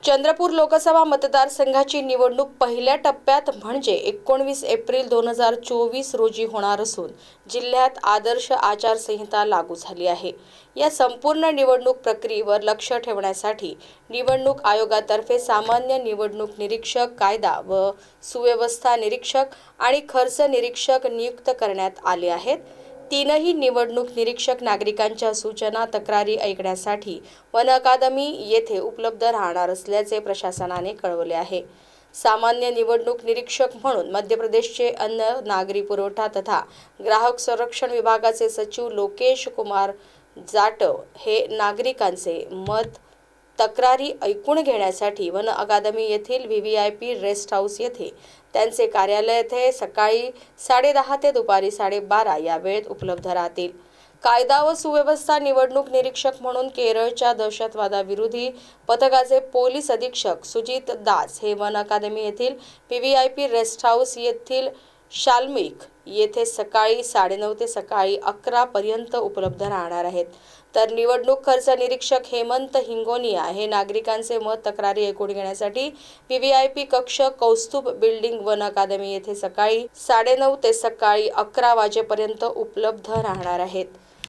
चंद्रपूर लोकसभा मतदारसंघाची निवडणूक पहिल्या टप्प्यात म्हणजे 19 एप्रिल 2024 रोजी होणार असून जिल्ह्यात आदर्श आचारसंहिता लागू झाली आहे। या संपूर्ण निवडणूक प्रक्रियेवर लक्ष ठेवण्यासाठी निवडणूक आयोगातर्फे सामान्य निवडणूक निरीक्षक, कायदा व सुव्यवस्था निरीक्षक आणि खर्च निरीक्षक नियुक्त करण्यात आले आहेत। तीनही निवडणूक निरीक्षक नागरिकांच्या सूचना, तक्रारी ऐकण्यासाठी वन अकादमी येथे उपलब्ध राहणार असल्याचे प्रशासनाने कळवले आहे। सामान्य निवडणूक निरीक्षक म्हणून मध्य प्रदेशचे अन्न, नागरी पुरवठा तथा ग्राहक संरक्षण विभागाचे सचिव लोकेश कुमार जाटव हे नागरिकांचे मत, तक्रारी ऐकून घेण्यासाठी वन अकादमी येथील व्हीव्हीआयपी रेस्ट हाऊस येथे त्यांचे कार्यालय येथे सकाळी 10:30 ते दुपारी 12:30 या वेळेत उपलब्ध राहतील। कायदा व सुव्यवस्था निवडणूक निरीक्षक म्हणून केरळच्या दहशतवादाविरोधी पथकाचे पोलीस अधीक्षक सुजित दास हे वन अकादमी येथील व्हीव्हीआयपी रेस्ट हाऊस येथील शाल्मिक येथे सकाळी 9:30 ते सकाळी 11 पर्यंत उपलब्ध राहणार आहेत। तर निवडणूक खर्च निरीक्षक हेमंत हिंगोनिया हे नागरिकांचे मत, तक्रारी ऐकून घेण्यासाठी व्हीव्हीआयपी कक्ष कौस्तुभ बिल्डिंग वन अकादमी येथे सकाळी 9:30 ते सकाळी 11 वाजेपर्यंत उपलब्ध राहणार आहेत।